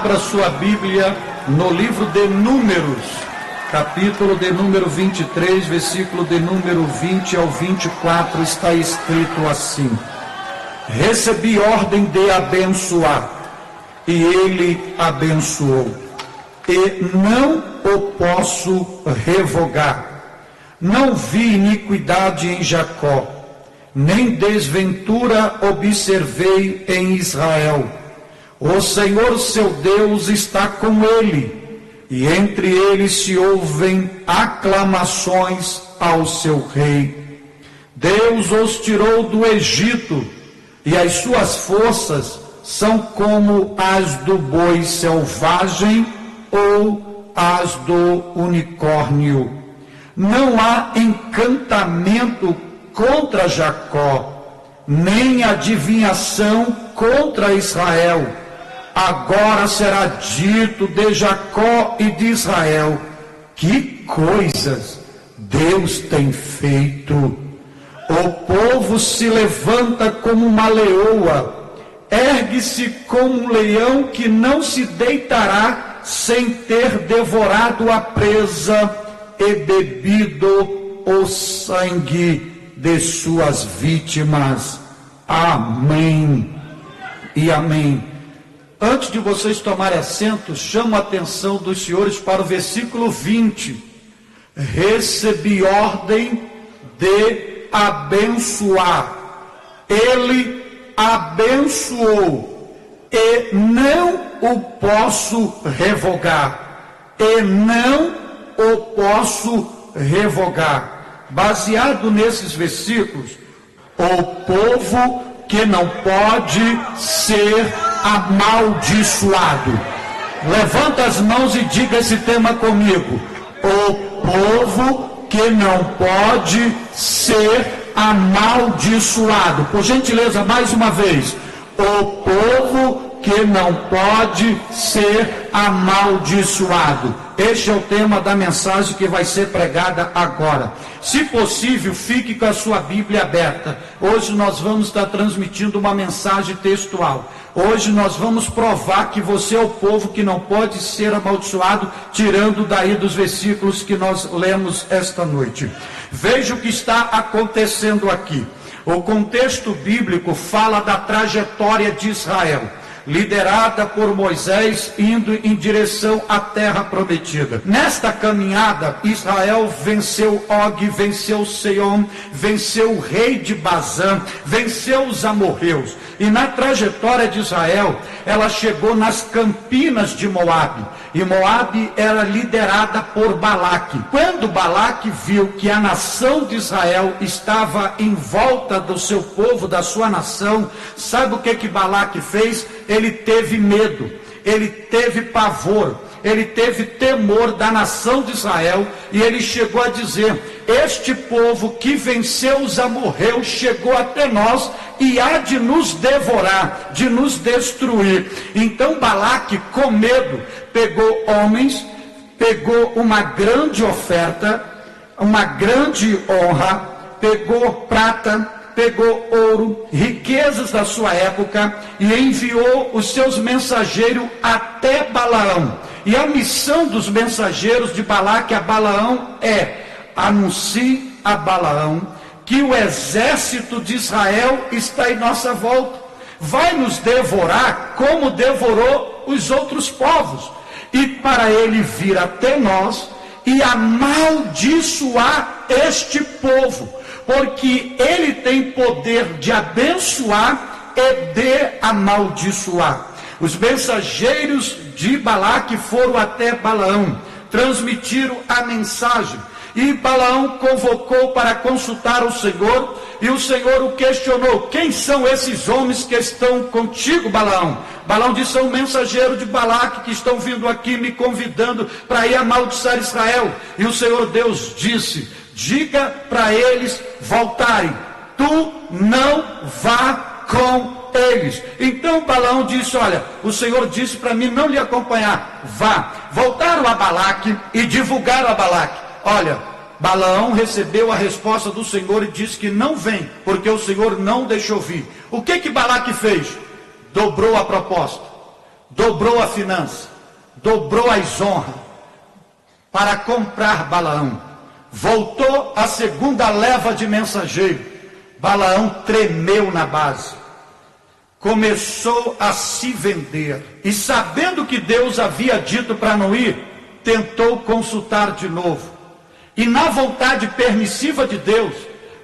Abra sua Bíblia no livro de Números, capítulo de número 23, versículo de número 20 ao 24, está escrito assim: recebi ordem de abençoar, e ele abençoou, e não o posso revogar. Não vi iniquidade em Jacó, nem desventura observei em Israel. O Senhor seu Deus está com ele, e entre eles se ouvem aclamações ao seu rei. Deus os tirou do Egito, e as suas forças são como as do boi selvagem ou as do unicórnio. Não há encantamento contra Jacó, nem adivinhação contra Israel. Agora será dito de Jacó e de Israel: que coisas Deus tem feito! O povo se levanta como uma leoa, ergue-se como um leão que não se deitará sem ter devorado a presa e bebido o sangue de suas vítimas. Amém e amém. Antes de vocês tomarem assento, chamo a atenção dos senhores para o versículo 20. Recebi ordem de abençoar, ele abençoou, e não o posso revogar, e não o posso revogar. Baseado nesses versículos, o povo que não pode ser amaldiçoado. Levanta as mãos e diga esse tema comigo: o povo que não pode ser amaldiçoado. Por gentileza, mais uma vez: o povo que não pode ser amaldiçoado. Este é o tema da mensagem que vai ser pregada agora. Se possível, fique com a sua Bíblia aberta. Hoje nós vamos estar transmitindo uma mensagem textual. Hoje nós vamos provar que você é o povo que não pode ser amaldiçoado, tirando daí dos versículos que nós lemos esta noite. Veja o que está acontecendo aqui. O contexto bíblico fala da trajetória de Israel, liderada por Moisés, indo em direção à terra prometida. Nesta caminhada, Israel venceu Og, venceu Seiom, venceu o rei de Bazã, venceu os amorreus. E na trajetória de Israel, ela chegou nas campinas de Moabe. E Moabe era liderada por Balaque. Quando Balaque viu que a nação de Israel estava em volta do seu povo, da sua nação, sabe o que Balaque fez? Ele teve medo, ele teve pavor, ele teve temor da nação de Israel, e ele chegou a dizer: este povo que venceu os amorreus chegou até nós e há de nos devorar, de nos destruir. Então Balaque, com medo, pegou homens, pegou uma grande oferta, uma grande honra, pegou prata, pegou ouro, riquezas da sua época, e enviou os seus mensageiros até Balaão. E a missão dos mensageiros de Balaque a Balaão é: anuncie a Balaão que o exército de Israel está em nossa volta, vai nos devorar como devorou os outros povos, e para ele vir até nós e amaldiçoar este povo, porque ele tem poder de abençoar e de amaldiçoar. Os mensageiros de Balaque foram até Balaão, transmitiram a mensagem, e Balaão convocou para consultar o Senhor, e o Senhor o questionou: quem são esses homens que estão contigo, Balaão? Balaão disse: são mensageiros de Balaque que estão vindo aqui me convidando para ir amaldiçoar Israel. E o Senhor Deus disse: diga para eles voltarem, tu não vá com eles. Então Balaão disse: olha, o Senhor disse para mim não lhe acompanhar, vá. Voltaram a Balaque e divulgaram a Balaque: olha, Balaão recebeu a resposta do Senhor e disse que não vem, porque o Senhor não deixou vir. O que Balaque fez? Dobrou a proposta. dobrou a finança, dobrou as honras para comprar Balaão. Voltou a segunda leva de mensageiro. Balaão tremeu na base. Começou a se vender. E sabendo que Deus havia dito para não ir, tentou consultar de novo. E na vontade permissiva de Deus,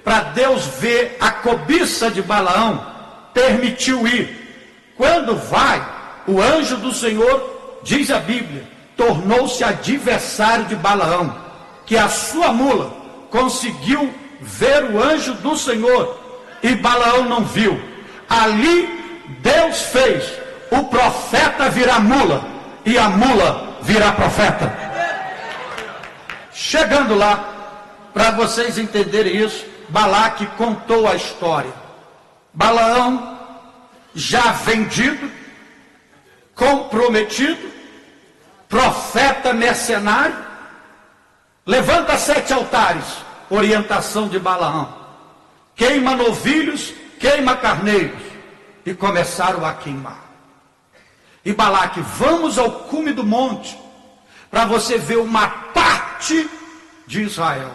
para Deus ver a cobiça de Balaão, permitiu ir. Quando vai, o anjo do Senhor, diz a Bíblia, tornou-se adversário de Balaão, que a sua mula conseguiu ver o anjo do Senhor, e Balaão não viu. Ali Deus fez o profeta virar mula, e a mula virar profeta. Chegando lá, para vocês entenderem isso, Balaque contou a história. Balaão, já vendido, comprometido, profeta mercenário, levanta 7 altares, orientação de Balaão, queima novilhos, queima carneiros, e começaram a queimar. E Balaque, vamos ao cume do monte, para você ver uma parte de Israel.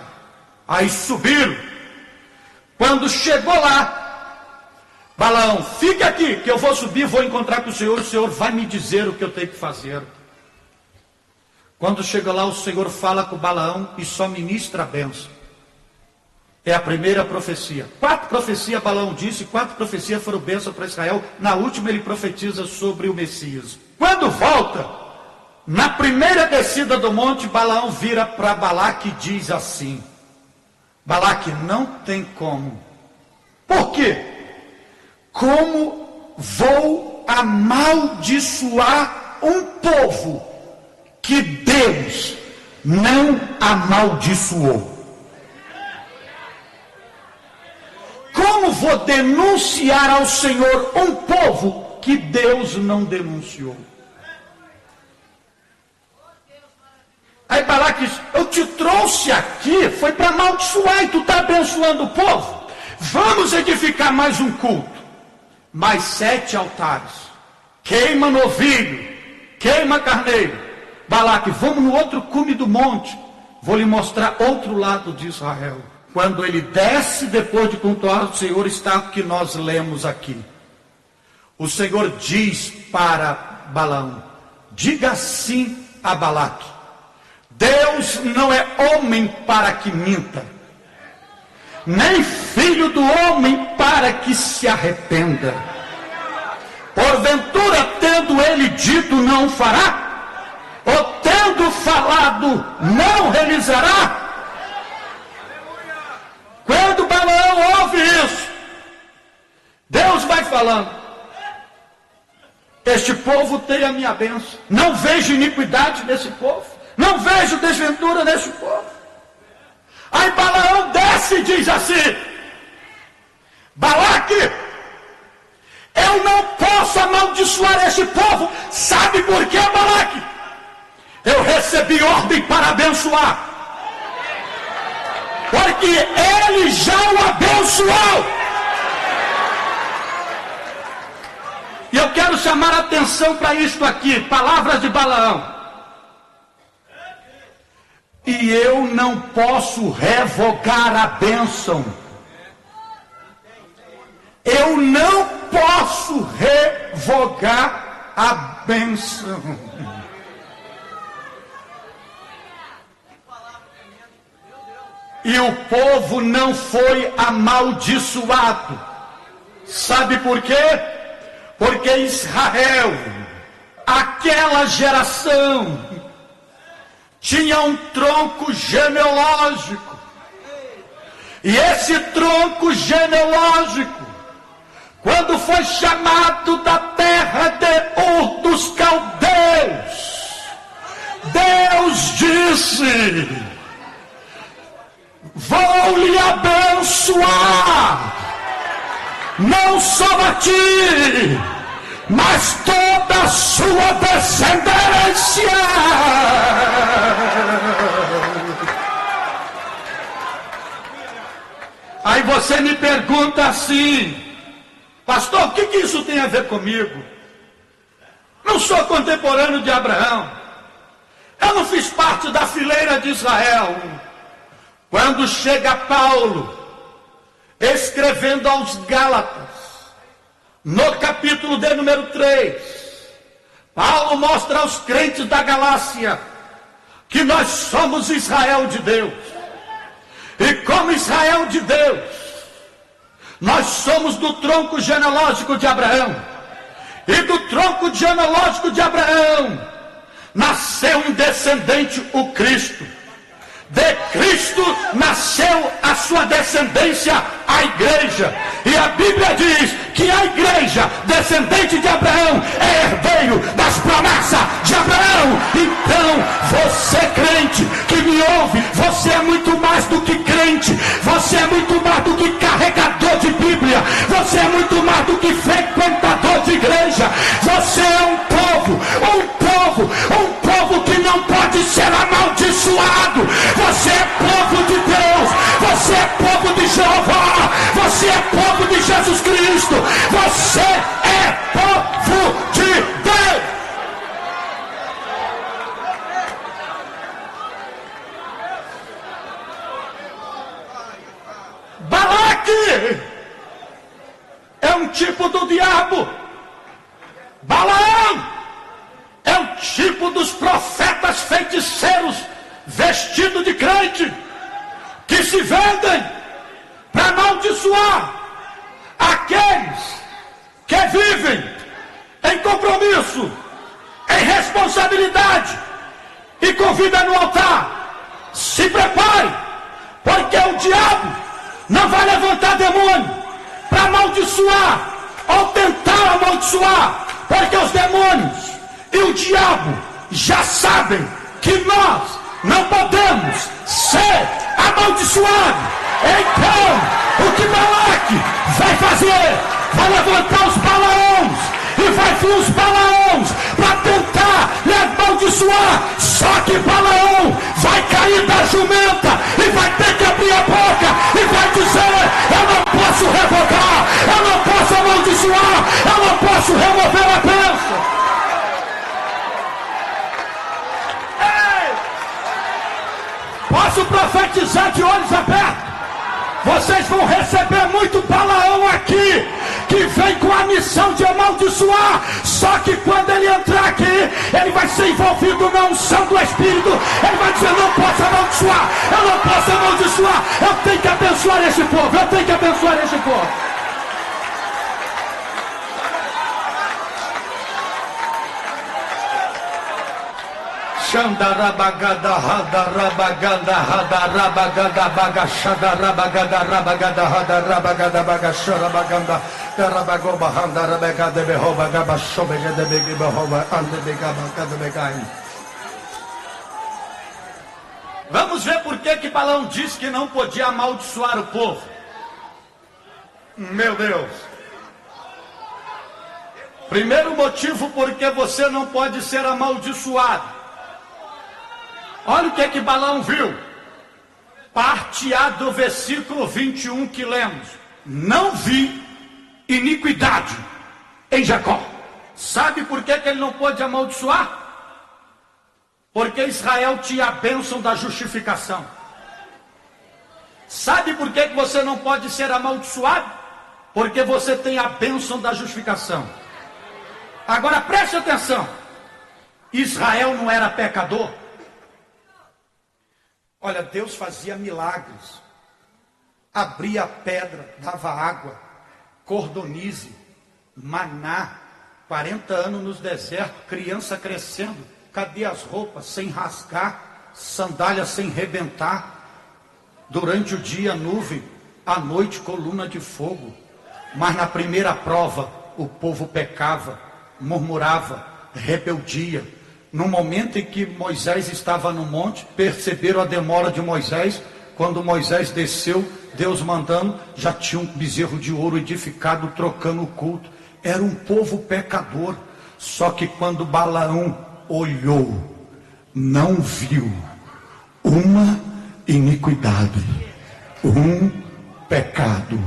Aí subiram. Quando chegou lá, Balaão, fica aqui, que eu vou subir, vou encontrar com o Senhor vai me dizer o que eu tenho que fazer. Quando chega lá, o Senhor fala com Balaão e só ministra a bênção. É a primeira profecia. 4 profecias Balaão disse, 4 profecias foram bênção para Israel. Na última ele profetiza sobre o Messias. Quando volta, na primeira descida do monte, Balaão vira para Balaque e diz assim: Balaque, não tem como. Por quê? Como vou amaldiçoar um povo que Deus não amaldiçoou? Como vou denunciar ao Senhor um povo que Deus não denunciou? Aí Balaque diz, eu te trouxe aqui, foi para amaldiçoar, e tu está abençoando o povo? Vamos edificar mais um culto. Mais 7 altares. Queima novilho, queima carneiro. Balaque, vamos no outro cume do monte. Vou lhe mostrar outro lado de Israel. Quando ele desce, depois de cultuar o Senhor, está o que nós lemos aqui. O Senhor diz para Balaão, diga assim a Balaque: Deus não é homem para que minta, nem filho do homem para que se arrependa. Porventura, tendo ele dito, não fará? Ou tendo falado, não realizará? Quando Balaão ouve isso, Deus vai falando: este povo tem a minha bênção, não vejo iniquidade nesse povo, não vejo desventura nesse povo. Aí Balaão desce e diz assim: Balaque, eu não posso amaldiçoar este povo. Sabe por quê, Balaque? Eu recebi ordem para abençoar, porque ele já o abençoou. E eu quero chamar a atenção para isto aqui, palavras de Balaão. E eu não posso revogar a bênção. Eu não posso revogar a bênção. E o povo não foi amaldiçoado. Sabe por quê? Porque Israel, aquela geração, tinha um tronco genealógico. E esse tronco genealógico, quando foi chamado da terra de Ur dos Caldeus, Deus disse: vou lhe abençoar, não só a ti, mas toda a sua descendência. Aí você me pergunta assim: pastor, o que isso tem a ver comigo? Não sou contemporâneo de Abraão. Eu não fiz parte da fileira de Israel. Quando chega Paulo, escrevendo aos Gálatas, no capítulo de número 3, Paulo mostra aos crentes da Galácia que nós somos Israel de Deus. E como Israel de Deus, nós somos do tronco genealógico de Abraão. E do tronco genealógico de Abraão nasceu um descendente, o Cristo. De Cristo nasceu a sua descendência, a igreja. E a Bíblia diz que a igreja, descendente de Abraão, é herdeiro das promessas de Abraão. Então, você crente que me ouve, você é muito mais do que crente. Você é muito mais do que carregador de Bíblia. Você é muito mais do que frequentador de igreja. Você é um povo que não pode ser amaldiçoado. Você é povo de Deus. Você é povo de Jeová. Você é povo de Jesus Cristo. Você é povo de Deus. Balaque é um tipo do diabo. Balaão é o tipo dos profetas feiticeiros vestidos de crente, que se vendem para amaldiçoar aqueles que vivem em compromisso, em responsabilidade, e convida no altar. Se prepare, porque o diabo não vai levantar demônio para amaldiçoar ou tentar amaldiçoar, porque os demônios e o diabo já sabem que nós não podemos ser amaldiçoados. Então, o que Balaque vai fazer? Vai levantar os Balaões, e vai vir os Balaões para tentar lhe amaldiçoar. Só que Balaão vai cair da jumenta e vai ter que abrir a boca e vai dizer: eu não posso revogar, eu não posso amaldiçoar, eu não posso remover a bênção. Posso profetizar de olhos abertos? Vocês vão receber muito Balaão aqui, que vem com a missão de amaldiçoar. Só que quando ele entrar aqui, ele vai ser envolvido na unção do Espírito. Ele vai dizer: não posso amaldiçoar, eu não posso amaldiçoar, eu tenho que abençoar esse povo, eu tenho que abençoar esse povo. Xandarabagada radarabagada radarabagada bagachada rabagada rabagada radarabagada bagacharabaganda terabagoba handarabagada behobaga bachobegada begibahoba andebegabagada begaim. Vamos ver por que Balaão disse que não podia amaldiçoar o povo. Meu Deus. Primeiro motivo porque você não pode ser amaldiçoado. Olha o que Balaão viu. Parte A do versículo 21 que lemos. Não vi iniquidade em Jacó. Sabe por que ele não pôde amaldiçoar? Porque Israel tinha a bênção da justificação. Sabe por que você não pode ser amaldiçoado? Porque você tem a bênção da justificação. Agora preste atenção. Israel não era pecador. Olha, Deus fazia milagres, abria a pedra, dava água, cordonize, maná, 40 anos no deserto, criança crescendo, cadê as roupas sem rasgar, sandália sem rebentar, durante o dia nuvem, à noite coluna de fogo. Mas na primeira prova, o povo pecava, murmurava, rebeldia. No momento em que Moisés estava no monte, perceberam a demora de Moisés. Quando Moisés desceu, Deus mandando, já tinha um bezerro de ouro edificado, trocando o culto. Era um povo pecador. Só que quando Balaão olhou, não viu uma iniquidade, um pecado,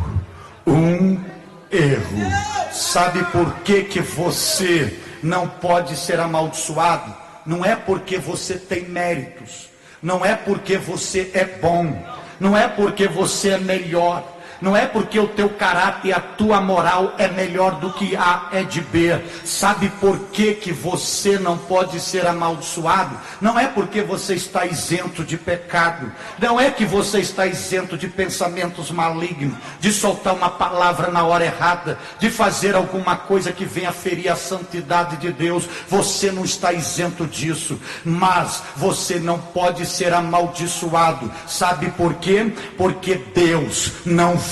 um erro. Sabe por que você não pode ser amaldiçoado, não é porque você tem méritos, não é porque você é bom, não é porque você é melhor, não é porque o teu caráter e a tua moral é melhor do que A é de B. Sabe por que você não pode ser amaldiçoado? Não é porque você está isento de pecado, não é que você está isento de pensamentos malignos, de soltar uma palavra na hora errada, de fazer alguma coisa que venha ferir a santidade de Deus. Você não está isento disso, mas você não pode ser amaldiçoado. Sabe por quê? Porque Deus não vê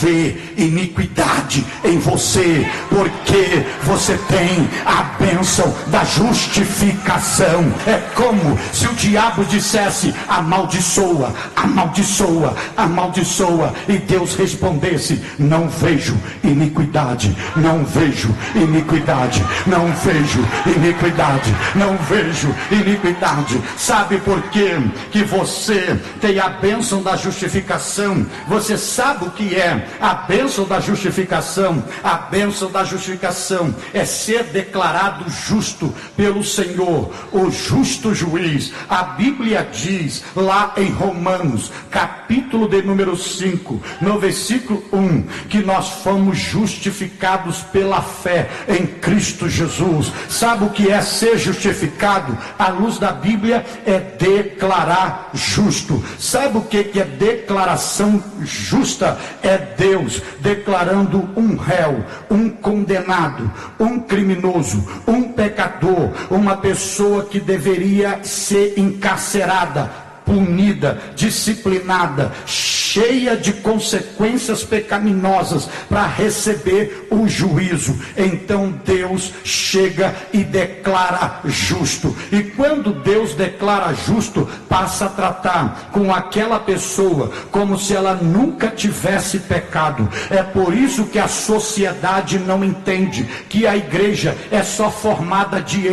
iniquidade em você, porque você tem a bênção da justificação. É como se o diabo dissesse: amaldiçoa, amaldiçoa, amaldiçoa, e Deus respondesse: não vejo iniquidade, não vejo iniquidade, não vejo iniquidade, não vejo iniquidade. Sabe por quê que você tem a bênção da justificação? Você sabe o que é a bênção da justificação? A bênção da justificação é ser declarado justo pelo Senhor, o justo juiz. A Bíblia diz lá em Romanos, capítulo de número 5, no versículo 1, que nós fomos justificados pela fé em Cristo Jesus. Sabe o que é ser justificado? À luz da Bíblia, é declarar justo. Sabe o que é declaração justa? É Deus declarando um réu, um condenado, um criminoso, um pecador, uma pessoa que deveria ser encarcerada, punida, disciplinada, cheia de consequências pecaminosas, para receber o juízo. Então Deus chega e declara justo. E quando Deus declara justo, passa a tratar com aquela pessoa como se ela nunca tivesse pecado. É por isso que a sociedade não entende que a igreja é só formada de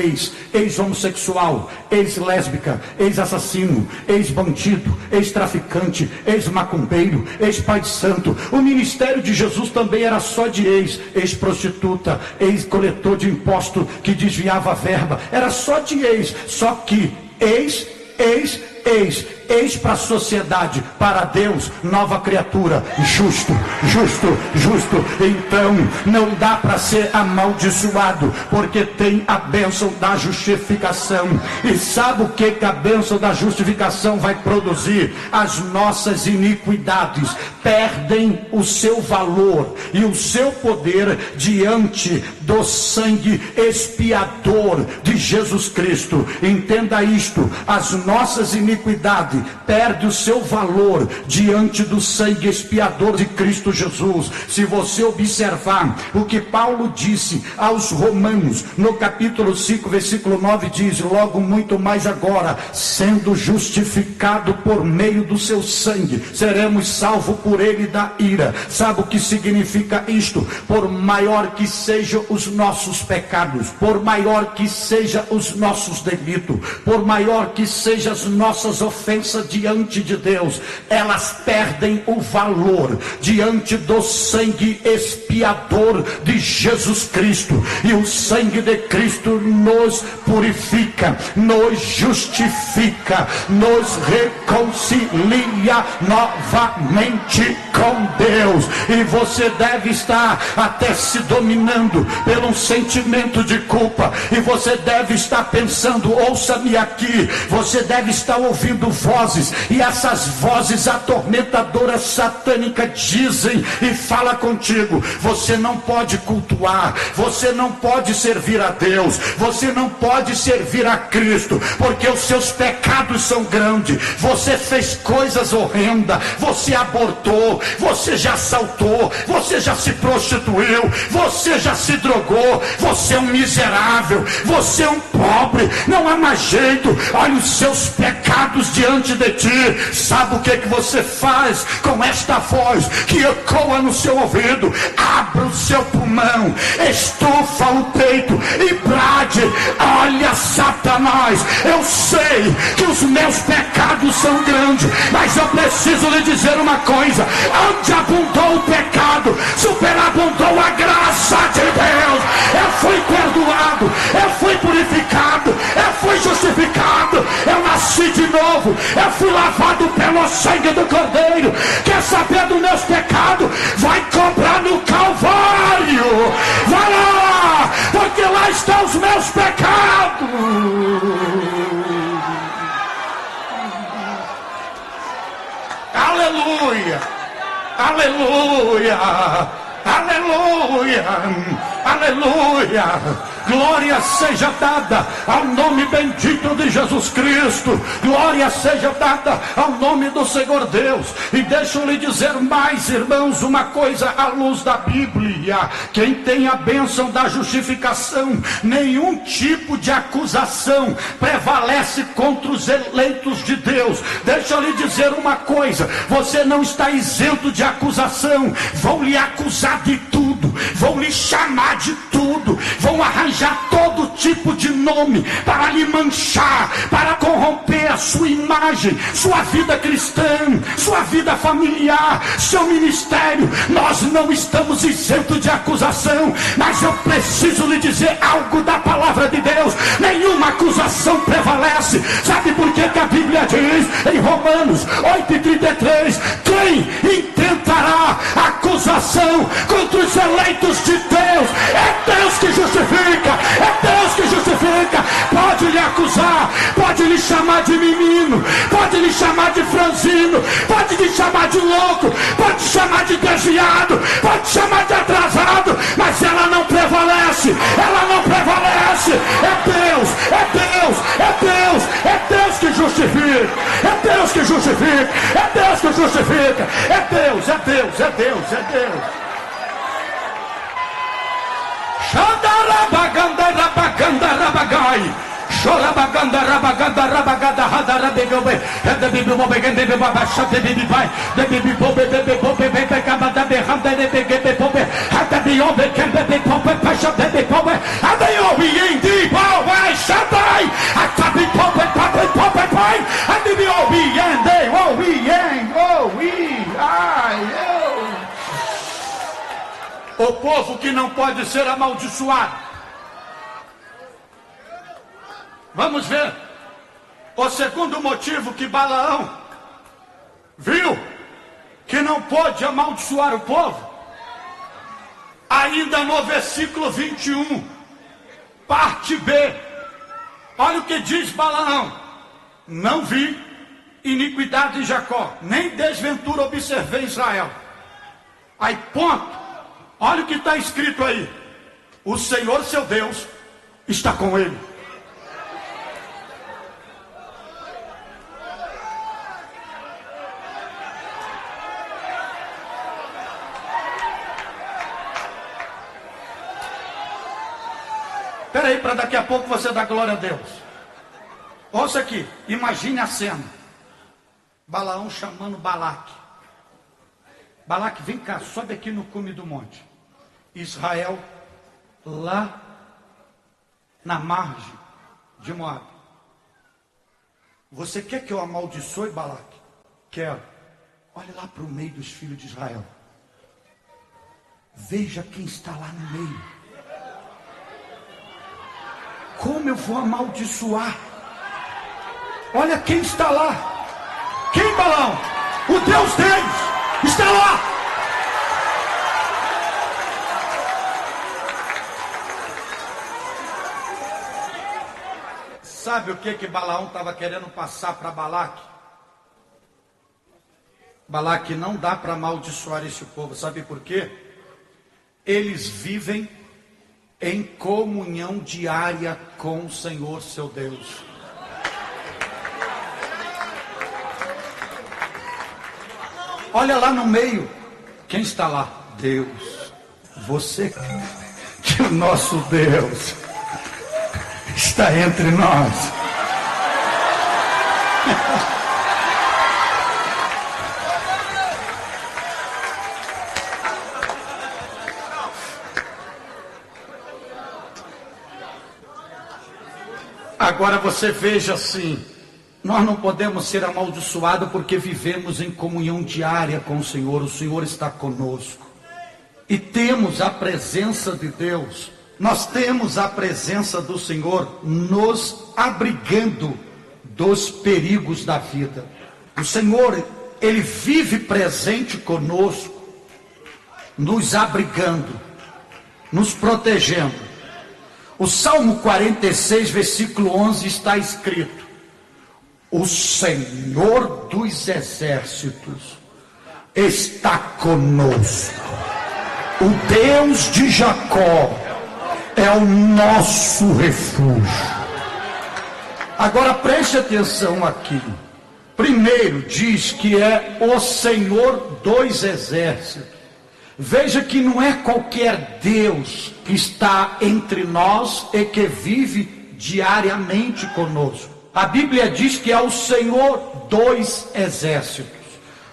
ex-homossexual, ex-lésbica, ex-assassino, ex-bandido, ex-traficante, ex-macumbeiro, ex-pai de santo. O ministério de Jesus também era só de ex-prostituta, ex-coletor de imposto que desviava a verba. Era só de só que ex para a sociedade, para Deus, nova criatura, justo. Então não dá para ser amaldiçoado, porque tem a bênção da justificação. E sabe o que a bênção da justificação vai produzir? As nossas iniquidades perdem o seu valor e o seu poder diante do sangue expiador de Jesus Cristo. Entenda isto: as nossas iniquidades perde o seu valor diante do sangue expiador de Cristo Jesus. Se você observar o que Paulo disse aos Romanos, no capítulo 5, versículo 9, diz: logo muito mais agora, sendo justificado por meio do seu sangue, seremos salvos por ele da ira. Sabe o que significa isto? Por maior que sejam os nossos pecados, por maior que sejam os nossos delitos, por maior que sejam as nossas ofensas diante de Deus, elas perdem o valor diante do sangue expiador de Jesus Cristo. E o sangue de Cristo nos purifica, nos justifica, nos reconcilia novamente com Deus. E você deve estar até se dominando pelo sentimento de culpa, e você deve estar pensando: ouça-me aqui. Você deve estar ouvindo vozes, e essas vozes atormentadoras satânicas dizem e fala contigo: você não pode cultuar, você não pode servir a Deus, você não pode servir a Cristo, porque os seus pecados são grandes, você fez coisas horrendas, você abortou, você já assaltou, você já se prostituiu, você já se drogou, você é um miserável, você é um pobre, não há mais jeito. Olha os seus pecados diante diante de ti. Sabe o que você faz com esta voz que ecoa no seu ouvido? Abra o seu pulmão, estufa o peito e brade: olha, Satanás, eu sei que os meus pecados são grandes, mas eu preciso lhe dizer uma coisa: onde abundou o pecado, superabundou a graça de Deus. Eu fui perdoado, eu fui purificado, eu fui justificado, eu nasci de novo, eu fui lavado pelo sangue do Cordeiro. Quer saber dos meus pecados? Vai cobrar no Calvário, vai lá, porque lá estão os meus pecados. Aleluia, aleluia, aleluia, aleluia. Glória seja dada ao nome bendito de Jesus Cristo. Glória seja dada ao nome do Senhor Deus. E deixa eu lhe dizer mais, irmãos, uma coisa à luz da Bíblia: quem tem a bênção da justificação, nenhum tipo de acusação prevalece contra os eleitos de Deus. Deixa eu lhe dizer uma coisa: você não está isento de acusação. Vão lhe acusar de tudo, vão lhe chamar de tudo, vão arranjar todo tipo de nome para lhe manchar, para corromper a sua imagem, sua vida cristã, sua vida familiar, seu ministério. Nós não estamos isentos de acusação, mas eu preciso lhe dizer algo da palavra de Deus: nenhuma acusação prevalece. Sabe por que a Bíblia diz em Romanos 8,33: quem intentará acusação contra os eleitos de Deus? É Deus que justifica, é Deus que justifica. Pode lhe acusar, pode lhe chamar de menino, pode lhe chamar de franzino, pode lhe chamar de louco, pode chamar de desviado, pode chamar de atrasado, mas ela não prevalece, ela não prevalece. É Deus, é Deus, é Deus, é Deus que justifica, é Deus que justifica, é Deus que justifica, é Deus, é Deus, é Deus, é Deus. Xandarabaganda rabaganda rabagai, chorabaganda rabaganda rabagada hadarabegobe, the bibi mobegende babasha de bibi pai, the bibi pobe bebe pobe bebe kabada behanda de bebe pobe, hata biobe kembe pobe pasha de pobe, adeobi indi pobe shatai, hata bi pobe pobe pai, adibiobi ende o we en o we ai. O povo que não pode ser amaldiçoado. Vamos ver o segundo motivo que Balaão viu que não pôde amaldiçoar o povo. Ainda no versículo 21, parte B. Olha o que diz Balaão: não vi iniquidade em Jacó, nem desventura observei em Israel. Aí ponto. Olha o que está escrito aí: o Senhor seu Deus está com ele. Espera aí, para daqui a pouco você dar glória a Deus. Ouça aqui, imagine a cena: Balaão chamando Balaque. Balaque, vem cá, sobe aqui no cume do monte. Israel, lá na margem de Moabe. Você quer que eu amaldiçoe Balaque? Quero. Olha lá para o meio dos filhos de Israel. Veja quem está lá no meio. Como eu vou amaldiçoar? Olha quem está lá. Quem, Balaão? O Deus deles está lá. Sabe o que Balaão estava querendo passar para Balaque? Balaque, não dá para amaldiçoar esse povo. Sabe por quê? Eles vivem em comunhão diária com o Senhor seu Deus. Olha lá no meio, quem está lá? Deus. Você, que o nosso Deus está entre nós. Agora você veja assim, nós não podemos ser amaldiçoados porque vivemos em comunhão diária com o Senhor está conosco. E temos a presença de Deus, nós temos a presença do Senhor nos abrigando dos perigos da vida. O Senhor, Ele vive presente conosco, nos abrigando, nos protegendo. O Salmo 46, versículo 11 está escrito: o Senhor dos exércitos está conosco. O Deus de Jacó é o nosso refúgio. Agora preste atenção aqui. Primeiro diz que é o Senhor dos exércitos. Veja que não é qualquer Deus que está entre nós e que vive diariamente conosco. A Bíblia diz que é o Senhor dos exércitos.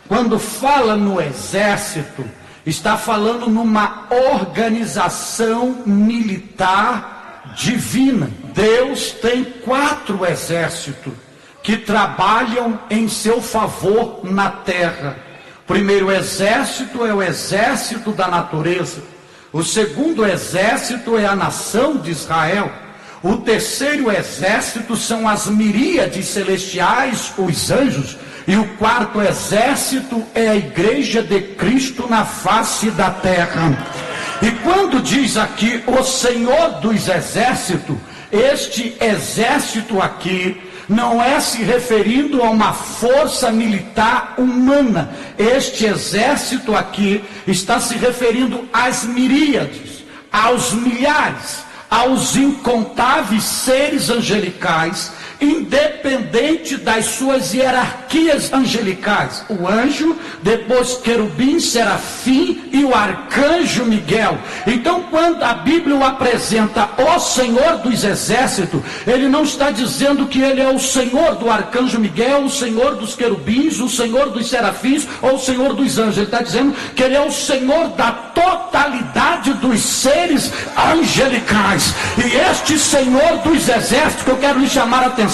Quando fala no exército, está falando numa organização militar divina. Deus tem 4 exércitos que trabalham em seu favor na terra. O primeiro exército é o exército da natureza. O segundo exército é a nação de Israel. O terceiro exército são as miríades celestiais, os anjos. E o quarto exército é a igreja de Cristo na face da terra. E quando diz aqui o Senhor dos exércitos, este exército aqui não é se referindo a uma força militar humana. Este exército aqui está se referindo às miríades, aos milhares, aos incontáveis seres angelicais, independente das suas hierarquias angelicais. O anjo, depois querubim, serafim e o arcanjo Miguel. Então, quando a Bíblia o apresenta o Senhor dos exércitos, ele não está dizendo que ele é o Senhor do arcanjo Miguel, o Senhor dos querubins, o Senhor dos serafins ou o Senhor dos anjos. Ele está dizendo que ele é o Senhor da totalidade dos seres angelicais. E este Senhor dos exércitos, que eu quero lhe chamar a atenção,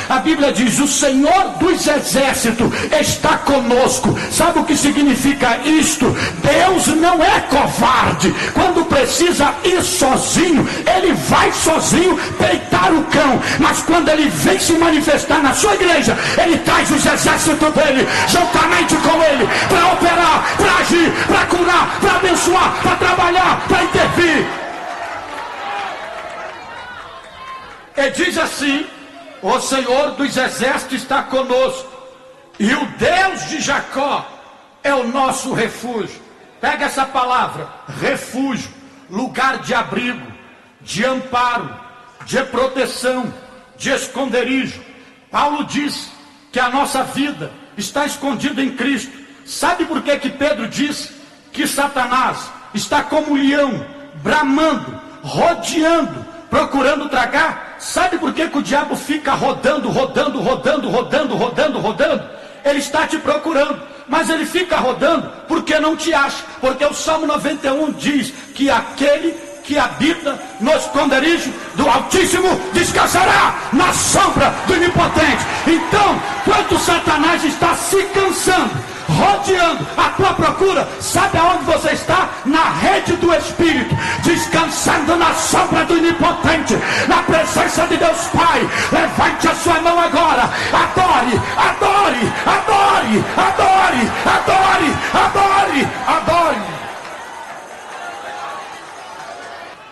a Bíblia diz: o Senhor dos exércitos está conosco. Sabe o que significa isto? Deus não é covarde. Quando precisa ir sozinho, ele vai sozinho peitar o cão. Mas quando ele vem se manifestar na sua igreja, ele traz os exércitos dele juntamente com ele, para operar, para agir, para curar, para abençoar, para trabalhar, para intervir. E diz assim: o Senhor dos exércitos está conosco, e o Deus de Jacó é o nosso refúgio. Pega essa palavra, refúgio, lugar de abrigo, de amparo, de proteção, de esconderijo. Paulo diz que a nossa vida está escondida em Cristo. Sabe por que Pedro diz que Satanás está como um leão, bramando, rodeando, procurando tragar? Sabe por que o diabo fica rodando? Ele está te procurando, mas ele fica rodando porque não te acha. Porque o Salmo 91 diz que aquele que habita no esconderijo do Altíssimo descansará na sombra do Onipotente. Então, quando Satanás está se cansando, rodeando a tua procura, sabe aonde você está? Na rede do Espírito, descansando na sombra do Onipotente, na presença de Deus Pai. Levante a sua mão agora, adore, adore, adore, adore, adore, adore, adore.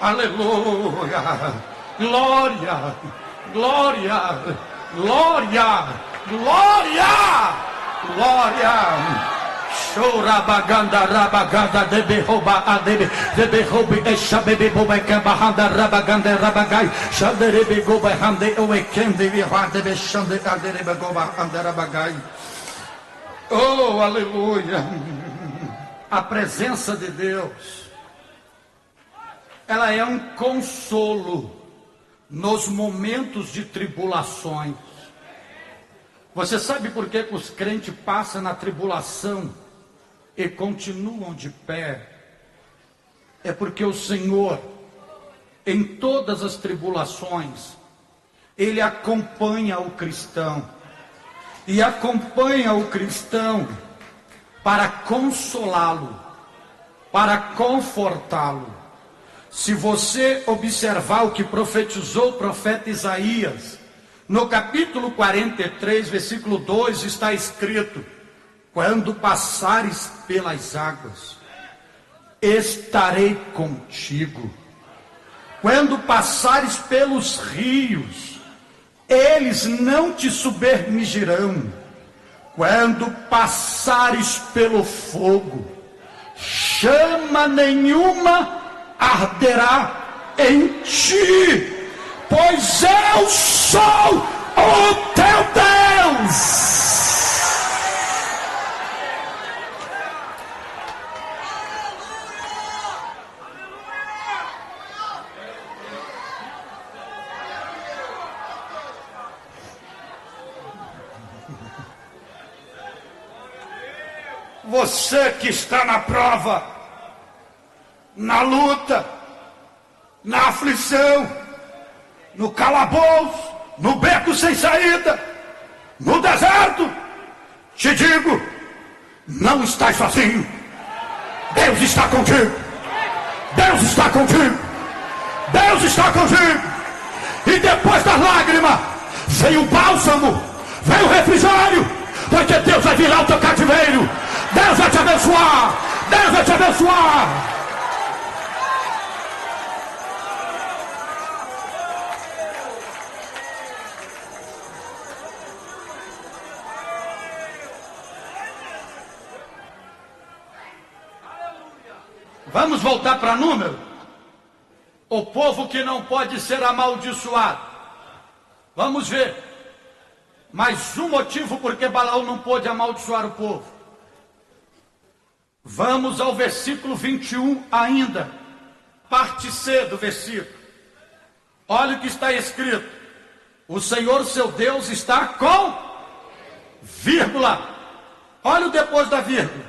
Aleluia, glória, glória, glória, glória, glória. Chorabaganda rabagada deberoba adebe deberobe eshabebe boba kabahanda rabaganda rabagai shaderebe goba hande oekende virade bechande aderebe goba andarabagai. Oh, aleluia. A presença de Deus, ela é um consolo nos momentos de tribulações. Você sabe por que os crentes passam na tribulação e continuam de pé? É porque o Senhor, em todas as tribulações, ele acompanha o cristão. E acompanha o cristão para consolá-lo, para confortá-lo. Se você observar o que profetizou o profeta Isaías, no capítulo 43, versículo 2, está escrito: quando passares pelas águas, estarei contigo. Quando passares pelos rios, eles não te submergirão. Quando passares pelo fogo, chama nenhuma arderá em ti, pois eu sou o teu Deus. Você que está na prova, na luta, na aflição, no calabouço, no beco sem saída, no deserto, te digo, não estás sozinho. Deus está contigo. Deus está contigo. Deus está contigo. E depois das lágrimas, vem o bálsamo, vem o refrigério, porque Deus vai virar o teu cativeiro. Deus vai te abençoar. Deus vai te abençoar. Vamos voltar para número. O povo que não pode ser amaldiçoado. Vamos ver. Mais um motivo porque Balaão não pôde amaldiçoar o povo. Vamos ao versículo 21 ainda, parte C do versículo. Olha o que está escrito: o Senhor seu Deus está com vírgula. Olha o depois da vírgula.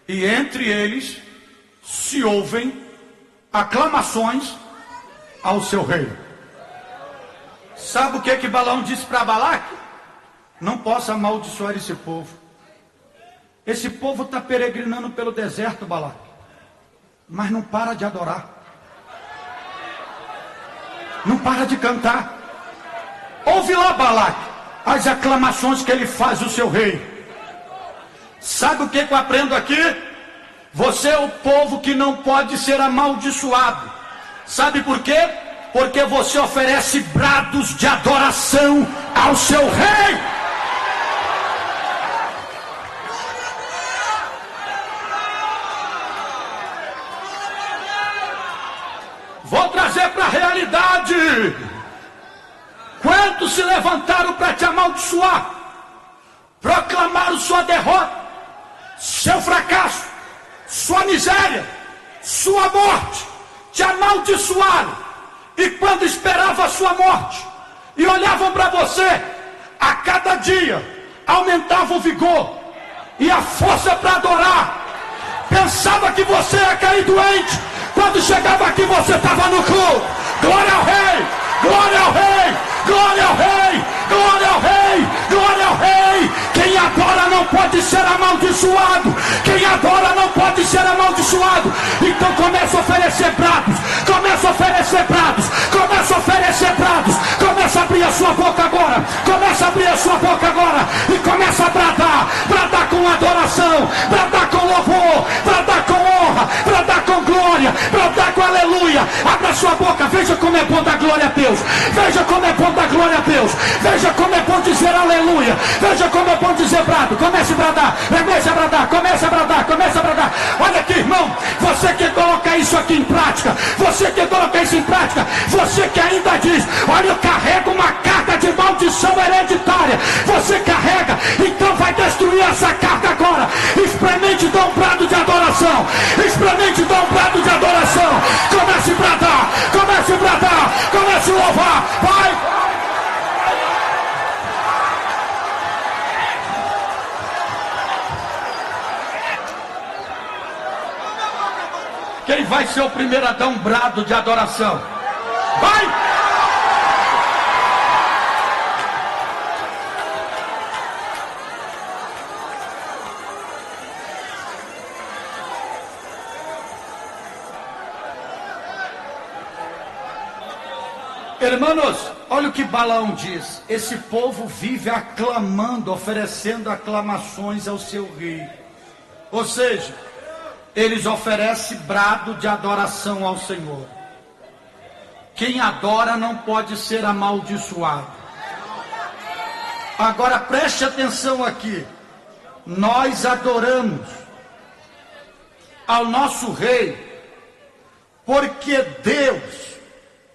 E entre eles se ouvem aclamações ao seu rei. Sabe o que Balaão disse para Balaque? Não posso amaldiçoar esse povo. Esse povo está peregrinando pelo deserto, Balaque, mas não para de adorar, não para de cantar. Ouve lá, Balaque, as aclamações que ele faz o seu rei. Sabe o que eu aprendo aqui? Você é o povo que não pode ser amaldiçoado. Sabe por quê? Porque você oferece brados de adoração ao seu rei. Vou trazer para a realidade. Quantos se levantaram para te amaldiçoar? Proclamaram sua derrota, seu fracasso, sua miséria, sua morte. Te amaldiçoaram. E quando esperava a sua morte e olhavam para você, a cada dia aumentava o vigor e a força para adorar. Pensava que você ia cair doente. Quando chegava aqui você estava no culto. Glória ao rei, glória ao rei, glória ao rei, glória ao rei, glória ao rei. Quem adora não pode ser amaldiçoado. Quem adora não pode ser amaldiçoado. Então começa a oferecer pratos, começa a oferecer pratos, começa a oferecer pratos. Começa a abrir a sua boca agora, começa a abrir a sua boca agora e começa a bradar, bradar com adoração, bradar com louvor, bradar com honra, bradar com glória, bradar com aleluia. Abra sua boca, veja como é bom dar glória a Deus, veja como é bom dar glória a Deus, veja como é bom dizer aleluia, veja como é bom dizer brado. Comece a bradar, comece a bradar, comece a bradar, comece a bradar. Olha aqui, irmão, você que coloca isso aqui em prática, você que coloca isso em prática, você que ainda diz, olha, eu carrego uma carga de maldição hereditária, você carrega, então vai destruir essa carga agora. Experimente dar um brado de adoração, experimente dar um brado de adoração. Comece a bradar, comece a bradar, comece a louvar, vai. Quem vai ser o primeiro a dar um brado de adoração? Vai! Irmãos, olha o que Balaão diz: esse povo vive aclamando, oferecendo aclamações ao seu rei. Ou seja, eles oferecem brado de adoração ao Senhor. Quem adora não pode ser amaldiçoado. Agora preste atenção aqui. Nós adoramos ao nosso rei, porque Deus,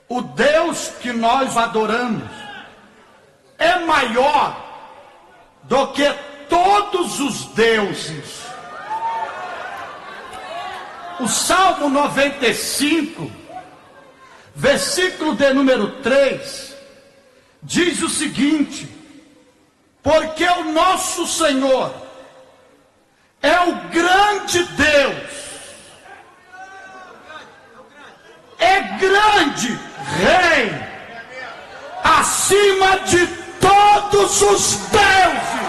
o Deus que nós adoramos, é maior do que todos os deuses. O Salmo 95, versículo de número 3, diz o seguinte: porque o nosso Senhor é o grande Deus, é grande Rei, acima de todos os deuses.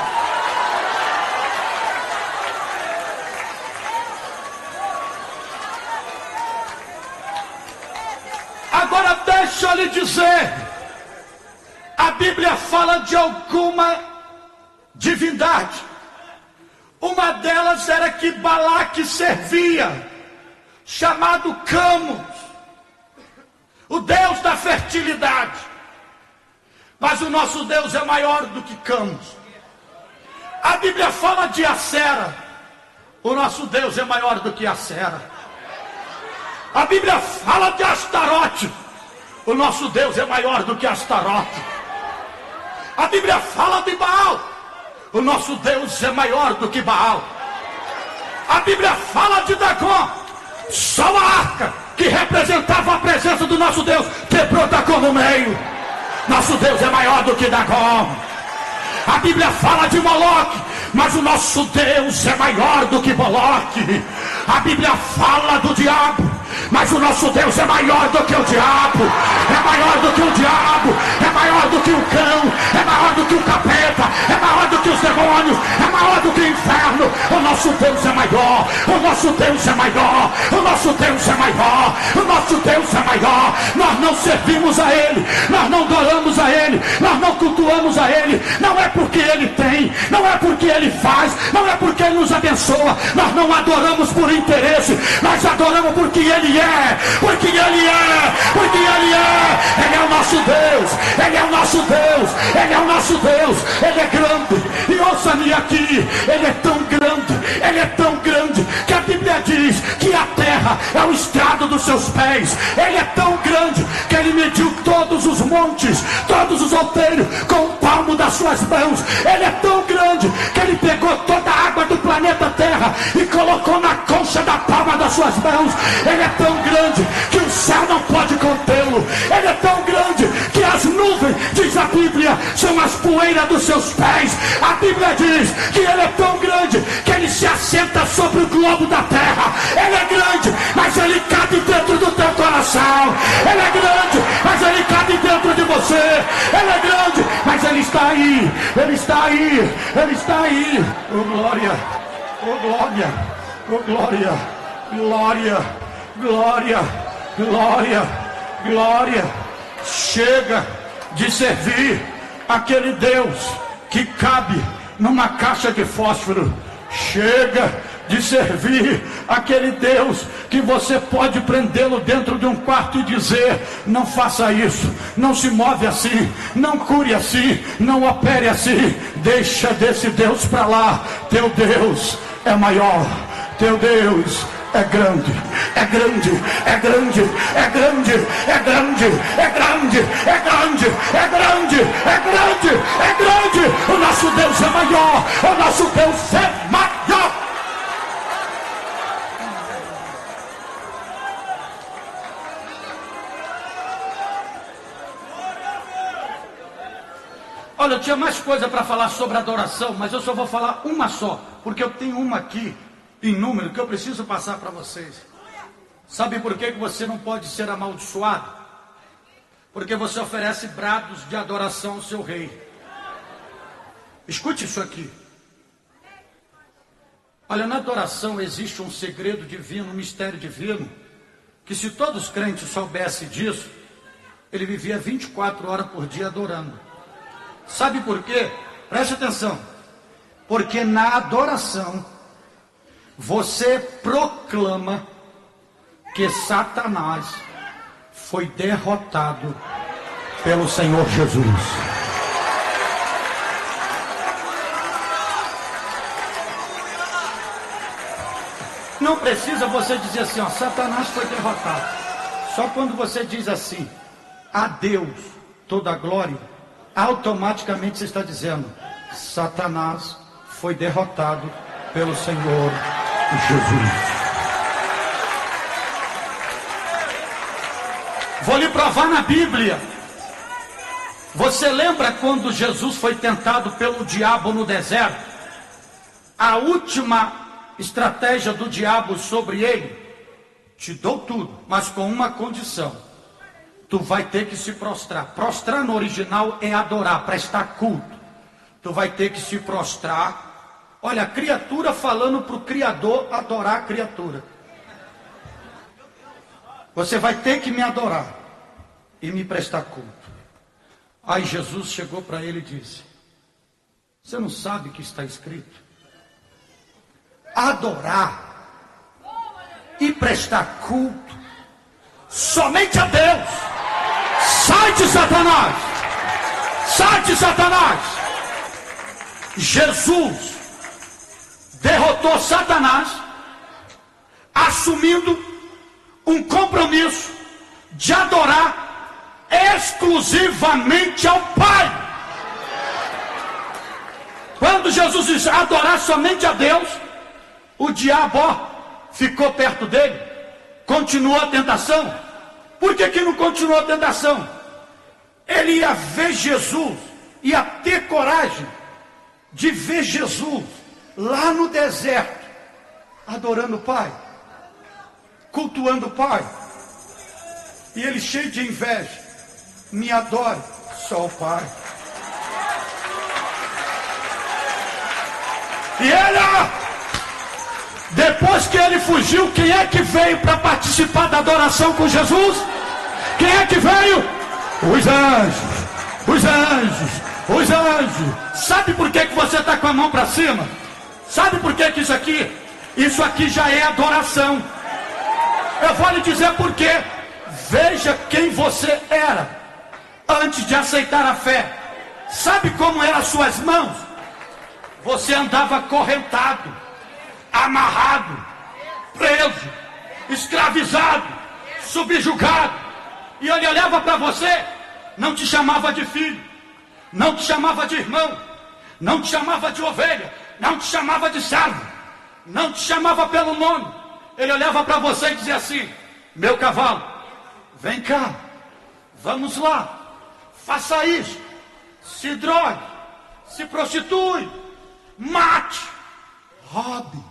Agora deixa eu lhe dizer, a Bíblia fala de alguma divindade. Uma delas era que Balaque servia, chamado Camus, o Deus da fertilidade. Mas o nosso Deus é maior do que Camus. A Bíblia fala de Acera, o nosso Deus é maior do que Acera. A Bíblia fala de Astarote, o nosso Deus é maior do que Astarote. A Bíblia fala de Baal, o nosso Deus é maior do que Baal. A Bíblia fala de Dagom, só a arca que representava a presença do nosso Deus quebrou Dagom no meio. Nosso Deus é maior do que Dagom. A Bíblia fala de Moloque, mas o nosso Deus é maior do que Moloque. A Bíblia fala do diabo, mas o nosso Deus é maior do que o diabo. É maior do que o diabo, é maior do que o cão, é maior do que o capeta, é maior do que os demônios, é maior do que o inferno. O nosso Deus é maior, o nosso Deus é maior, o nosso Deus é maior, o nosso Deus é maior. Nós não servimos a Ele, nós não adoramos a Ele, nós não cultuamos a Ele. Não é porque Ele tem, não é porque Ele faz, não é porque Ele nos abençoa. Nós não adoramos por interesse, nós adoramos porque Ele é, porque Ele é, porque Ele é. Ele é o nosso Deus, Ele é o nosso Deus, Ele é o nosso Deus. Ele é grande, e ouça-me aqui, Ele é tão grande, Ele é tão grande, que a Bíblia diz que a terra é o estrado dos seus pés. Ele é tão grande, que Ele mediu todos os montes, todos os outeiros, com o palmo das suas mãos. Ele é tão grande, que Ele pegou toda a água do planeta Terra, e colocou na concha da palma das suas mãos. Ele é tão grande, que o céu não pode contê-lo. Ele é tão grande, que as nuvens, diz a Bíblia, são as poeiras dos seus pés. A Bíblia diz que Ele é tão grande, que Ele se assenta sobre o globo da terra. Ele é grande, mas Ele cabe dentro do teu coração. Ele é grande, mas Ele cabe dentro de você. Ele é grande, mas Ele está aí, Ele está aí, Ele está aí. Oh glória, oh glória, oh glória, glória, glória, glória, glória. Chega de servir aquele Deus que cabe numa caixa de fósforo. Chega de servir aquele Deus que você pode prendê-lo dentro de um quarto e dizer: não faça isso, não se move assim, não cure assim, não opere assim. Deixa desse Deus para lá. Teu Deus é maior, teu Deus é grande, é grande, é grande, é grande, é grande, é grande, é grande, é grande, é grande, é grande. O nosso Deus é maior, o nosso Deus é maior. Olha, eu tinha mais coisa para falar sobre adoração, mas eu só vou falar uma só, porque eu tenho uma aqui em número que eu preciso passar para vocês. Sabe por que você não pode ser amaldiçoado? Porque você oferece brados de adoração ao seu rei. Escute isso aqui. Olha, na adoração existe um segredo divino, um mistério divino, que se todos os crentes soubessem disso, Ele vivia 24 horas por dia adorando. Sabe por quê? Preste atenção. Porque na adoração, você proclama que Satanás foi derrotado pelo Senhor Jesus. Não precisa você dizer assim, ó, Satanás foi derrotado. Só quando você diz assim, a Deus toda a glória, automaticamente você está dizendo, Satanás foi derrotado pelo Senhor Jesus. Vou lhe provar na Bíblia. Você lembra quando Jesus foi tentado pelo diabo no deserto? A última estratégia do diabo sobre ele: te dou tudo, mas com uma condição. Tu vai ter que se prostrar. Prostrar no original é adorar, prestar culto. Tu vai ter que se prostrar. Olha, a criatura falando para o Criador adorar a criatura. Você vai ter que me adorar e me prestar culto. Aí Jesus chegou para ele e disse, você não sabe o que está escrito? Adorar e prestar culto somente a Deus. Sai de Satanás! Sai de Satanás! Jesus derrotou Satanás, assumindo um compromisso de adorar exclusivamente ao Pai. Quando Jesus disse adorar somente a Deus, o diabo ficou perto dele, continuou a tentação. Por que não continuou a tentação? Ele ia ver Jesus, ia ter coragem de ver Jesus lá no deserto, adorando o Pai, cultuando o Pai. E ele cheio de inveja, me adore, só o Pai. E ele, depois que ele fugiu, quem é que veio para participar da adoração com Jesus? Quem é que veio? Os anjos, os anjos, os anjos. Sabe por que você está com a mão para cima? Sabe por que isso aqui já é adoração. Eu vou lhe dizer por quê. Veja quem você era antes de aceitar a fé. Sabe como eram as suas mãos? Você andava acorrentado, amarrado, preso, escravizado, subjugado. E ele olhava para você, não te chamava de filho, não te chamava de irmão, não te chamava de ovelha, não te chamava de servo, não te chamava pelo nome. Ele olhava para você e dizia assim, meu cavalo, vem cá, vamos lá, faça isso, se drogue, se prostitui, mate, roube,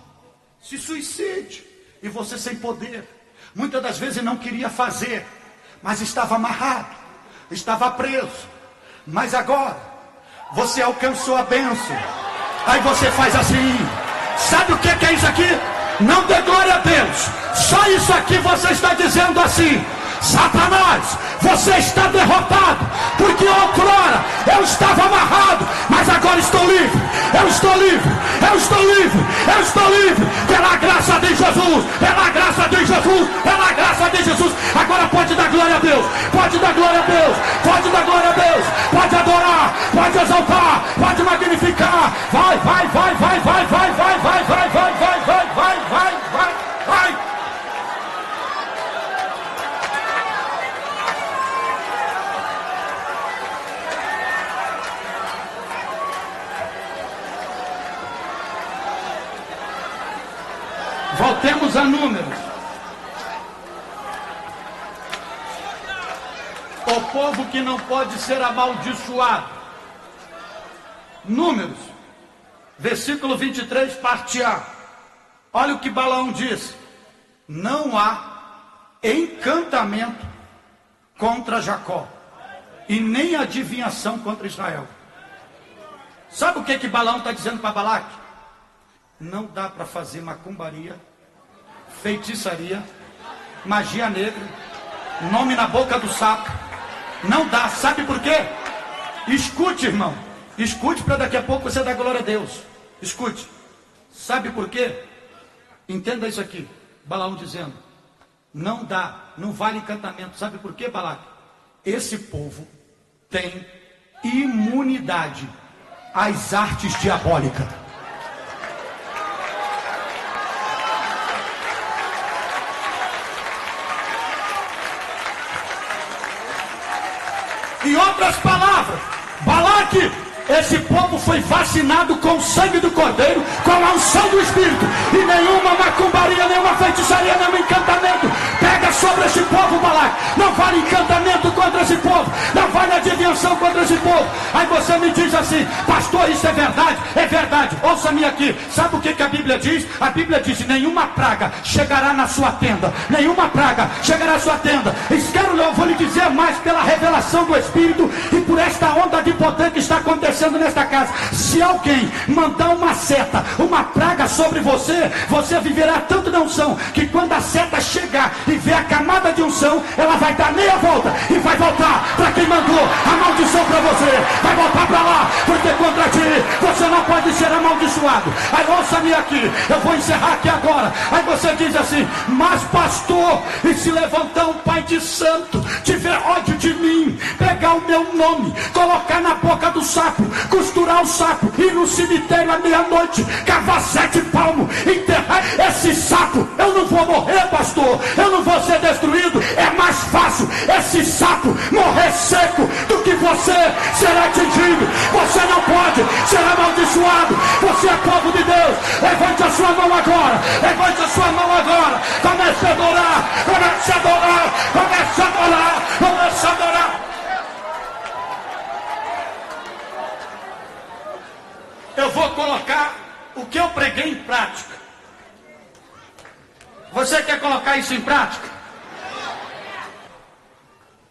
se suicide. E você sem poder, muitas das vezes não queria fazer, mas estava amarrado, estava preso. Mas agora, você alcançou a bênção. Aí você faz assim, sabe o que é isso aqui? Não dê glória a Deus, só isso aqui você está dizendo assim, Satanás, você está derrotado, porque outrora eu estava amarrado, mas agora estou livre, eu estou livre, eu estou livre, eu estou livre, pela graça de Jesus, pela graça de Jesus, pela graça de Jesus. Agora pode dar glória a Deus, pode dar glória a Deus, pode dar glória a Deus, pode adorar, pode exaltar, pode magnificar, vai, vai, vai, vai, vai, vai, vai, vai, vai, vai, vai, vai, vai, vai, vai, vai. Voltemos a Números. O povo que não pode ser amaldiçoado. Números, versículo 23, parte A. Olha o que Balaão diz. Não há encantamento contra Jacó, e nem adivinhação contra Israel. Sabe o que Balaão está dizendo para Balaque? Não dá para fazer macumbaria, feitiçaria, magia negra, nome na boca do sapo, Não dá. Sabe por quê? Escute, irmão. Escute para daqui a pouco você dar glória a Deus. Escute. Sabe por quê? Entenda isso aqui. Balaão dizendo: não dá, não vale encantamento. Sabe por quê, Balaque? Esse povo tem imunidade às artes diabólicas. Em outras palavras, Balaque, esse povo foi vacinado com o sangue do Cordeiro, com a unção do Espírito, e nenhuma macumbaria, nenhuma feitiçaria, nenhum encantamento pega sobre esse povo, Balaque. Não vale encantamento contra esse povo, não vale adivinhação contra esse povo. Aí você me diz assim: pastor, isso é verdade? É verdade. Ouça-me aqui. Sabe o que a Bíblia diz? A Bíblia diz: nenhuma praga chegará na sua tenda. Nenhuma praga chegará na sua tenda. Eu vou lhe dizer mais pela revelação do Espírito e por esta onda de poder que está acontecendo nesta casa. Se alguém mandar uma seta, uma praga sobre você, você viverá tanto na unção, que quando a seta chegar e ver a camada de unção, ela vai dar meia volta e vai voltar para quem mandou a maldição para você. Vai voltar para lá, porque contra ti você não pode ser amaldiçoado. Aí ouça-me aqui, eu vou encerrar aqui agora. Aí você diz assim: mas pastor, e se levantar um pai de santo, tiver ódio de mim, pegar o meu nome, colocar na boca do sapo, costurar o sapo, ir no cemitério à meia-noite, cavar 7 palmos, enterrar esse sapo, eu não vou morrer, pastor, eu não vou ser destruído. É mais fácil esse sapo morrer seco do que você ser atingido. Você não pode ser amaldiçoado. Você é povo de Deus. Levante a sua mão agora, levante a sua mão agora, comece a adorar, comece a adorar, comece a adorar, comece a adorar. Eu vou colocar o que eu preguei em prática. Você quer colocar isso em prática?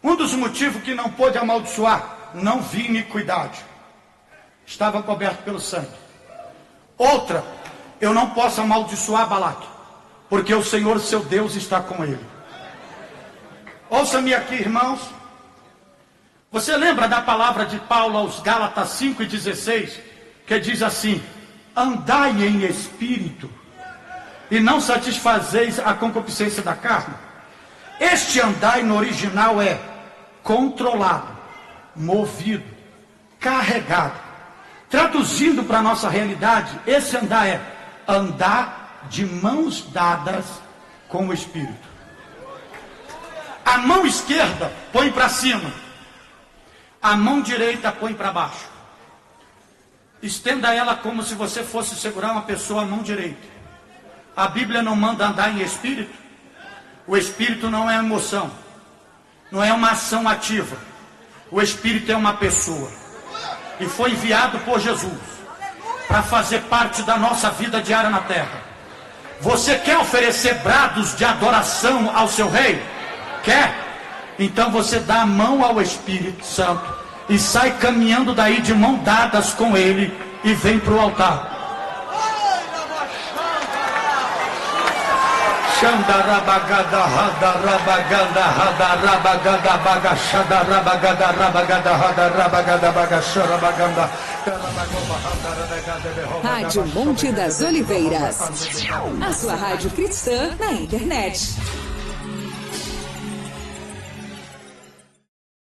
Um dos motivos que não pôde amaldiçoar: não vi iniquidade, estava coberto pelo sangue. Outra: eu não posso amaldiçoar Balaque, porque o Senhor seu Deus está com ele. Ouça-me aqui, irmãos. Você lembra da palavra de Paulo aos Gálatas 5:16, que diz assim: andai em espírito e não satisfazeis a concupiscência da carne? Este andai no original é controlado, movido, carregado. Traduzindo para a nossa realidade, esse andar é andar de mãos dadas com o Espírito. A mão esquerda põe para cima, a mão direita põe para baixo. Estenda ela como se você fosse segurar uma pessoa à mão direita. A Bíblia não manda andar em espírito. O espírito não é emoção, não é uma ação ativa. O espírito é uma pessoa, e foi enviado por Jesus para fazer parte da nossa vida diária na terra. Você quer oferecer brados de adoração ao seu rei? Quer? Então você dá a mão ao Espírito Santo e sai caminhando daí de mão dadas com ele e vem para o altar. Rádio Monte das Oliveiras, a sua rádio cristã na internet.